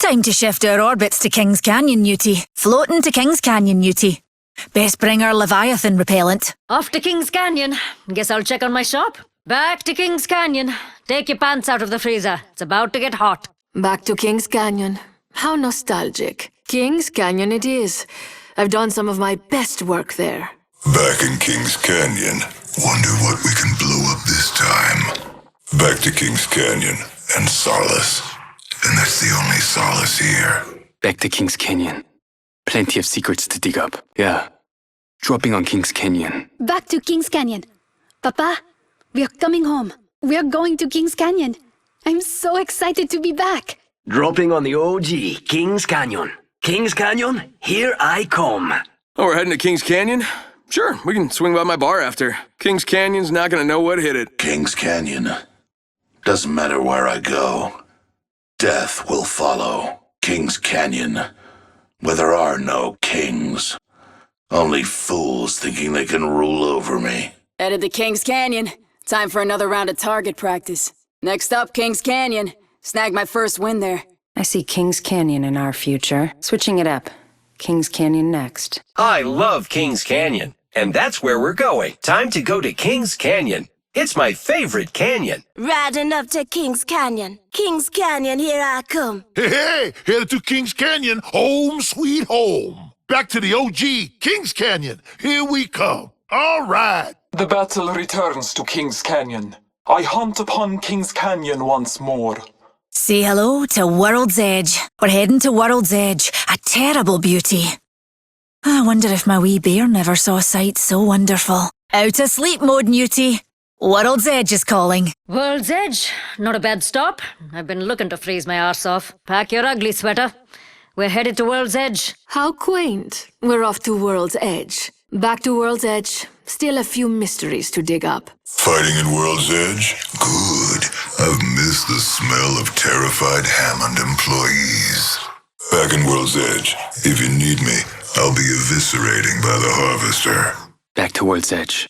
Time to shift our orbits to Kings Canyon, Newty. Floating to Kings Canyon, Newty. Best bring our Leviathan repellent. Off to Kings Canyon. Guess I'll check on my shop. Back to Kings Canyon. Take your pants out of the freezer. It's about to get hot. Back to Kings Canyon. How nostalgic. Kings Canyon it is. I've done some of my best work there. Back in Kings Canyon. Wonder what we can blow up this time. Back to Kings Canyon and solace. And that's the only solace here. Back to Kings Canyon. Plenty of secrets to dig up. Yeah. Dropping on Kings Canyon. Back to Kings Canyon. Papa, we're coming home. We're going to Kings Canyon. I'm so excited to be back. Dropping on the OG, Kings Canyon. Kings Canyon, here I come. Oh, we're heading to Kings Canyon? Sure, we can swing by my bar after. Kings Canyon's not gonna know what hit it. Kings Canyon. Doesn't matter where I go. Death will follow. Kings Canyon. Where there are no kings. Only fools thinking they can rule over me. Headed to Kings Canyon. Time for another round of target practice. Next up, Kings Canyon. Snagged my first win there. I see Kings Canyon in our future. Switching it up. Kings Canyon next. I love Kings Canyon, and that's where we're going. Time to go to Kings Canyon. It's my favorite canyon. Riding up to Kings Canyon. Kings Canyon, here I come. Hey, headed to Kings Canyon, home sweet home. Back to the OG, Kings Canyon, here we come. All right. The battle returns to Kings Canyon. I hunt upon Kings Canyon once more. Say hello to World's Edge. We're heading to World's Edge, a terrible beauty. I wonder if my wee bear never saw a sight so wonderful. Out of sleep mode, Newty. World's Edge is calling. World's Edge. Not a bad stop. I've been looking to freeze my arse off. Pack your ugly sweater. We're headed to World's Edge. How quaint. We're off to World's Edge. Back to World's Edge. Still a few mysteries to dig up. Fighting at World's Edge? Good. I've missed the smell of terrified Hammond employees. Back in World's Edge. If you need me, I'll be eviscerating by the Harvester. Back to World's Edge.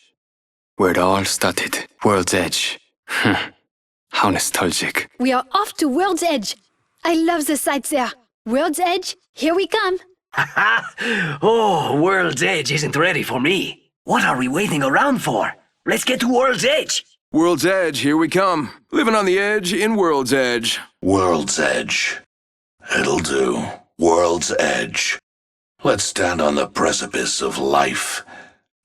Where it all started. World's Edge. How nostalgic. We are off to World's Edge. I love the sights there. World's Edge, here we come. Oh, World's Edge isn't ready for me. What are we waiting around for? Let's get to World's Edge. World's Edge, here we come. Living on the edge in World's Edge. World's Edge. It'll do. World's Edge. Let's stand on the precipice of life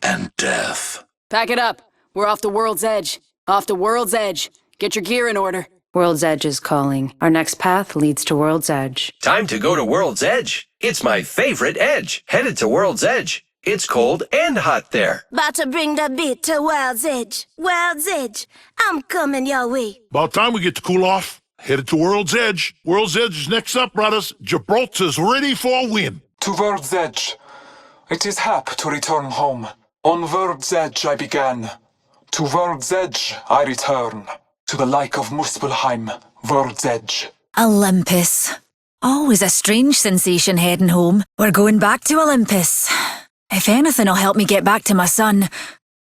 and death. Pack it up. We're off to World's Edge. Off to World's Edge. Get your gear in order. World's Edge is calling. Our next path leads to World's Edge. Time to go to World's Edge. It's my favorite edge. Headed to World's Edge. It's cold and hot there. About to bring the beat to World's Edge. World's Edge, I'm coming your way. About time we get to cool off. Headed to World's Edge. World's Edge is next up, brothers. Gibraltar's ready for a win. To World's Edge. It is hap to return home. On World's Edge I began. To World's Edge I return. To the like of Muspelheim, World's Edge. Olympus. Always a strange sensation heading home. We're going back to Olympus. If anything will help me get back to my son,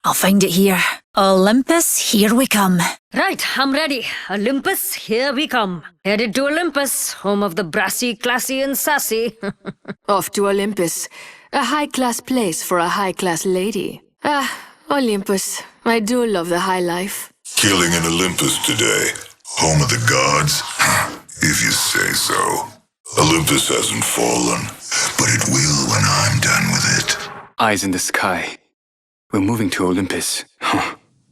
I'll find it here. Olympus, here we come. Right, I'm ready. Olympus, here we come. Headed to Olympus, home of the brassy, classy, and sassy. Off to Olympus. A high-class place for a high-class lady. Olympus. I do love the high life. Killing in Olympus today. Home of the gods? If you say so. Olympus hasn't fallen, but it will when I'm done with it. Eyes in the sky. We're moving to Olympus.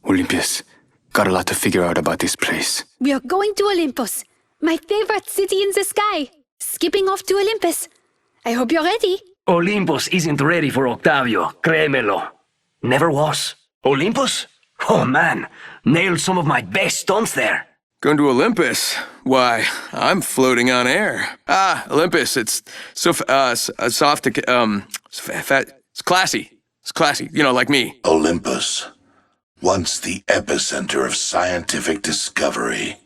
Olympus. Got a lot to figure out about this place. We are going to Olympus. My favorite city in the sky. Skipping off to Olympus. I hope you're ready. Olympus isn't ready for Octavio, créemelo. Never was. Olympus? Oh man, nailed some of my best stunts there. Going to Olympus? Why, I'm floating on air. Olympus, it's so, soft, it's classy. It's classy, you know, like me. Olympus. Once the epicenter of scientific discovery.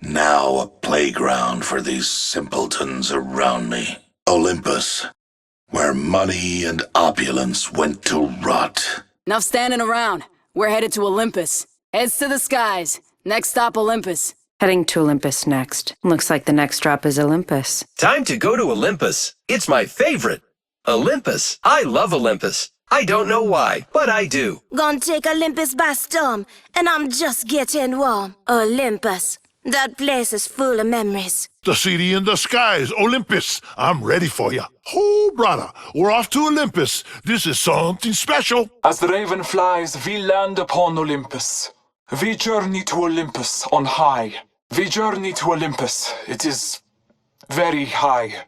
Now a playground for these simpletons around me. Olympus. Where money and opulence went to rot. Enough standing around. We're headed to Olympus. Heads to the skies. Next stop, Olympus. Heading to Olympus next. Looks like the next drop is Olympus. Time to go to Olympus. It's my favorite. Olympus. I love Olympus. I don't know why, but I do. Gonna take Olympus by storm, and I'm just getting warm. Olympus. That place is full of memories. The city in the skies, Olympus. I'm ready for you. Oh, brother, we're off to Olympus. This is something special. As the raven flies, we land upon Olympus. We journey to Olympus on high. We journey to Olympus. It is very high.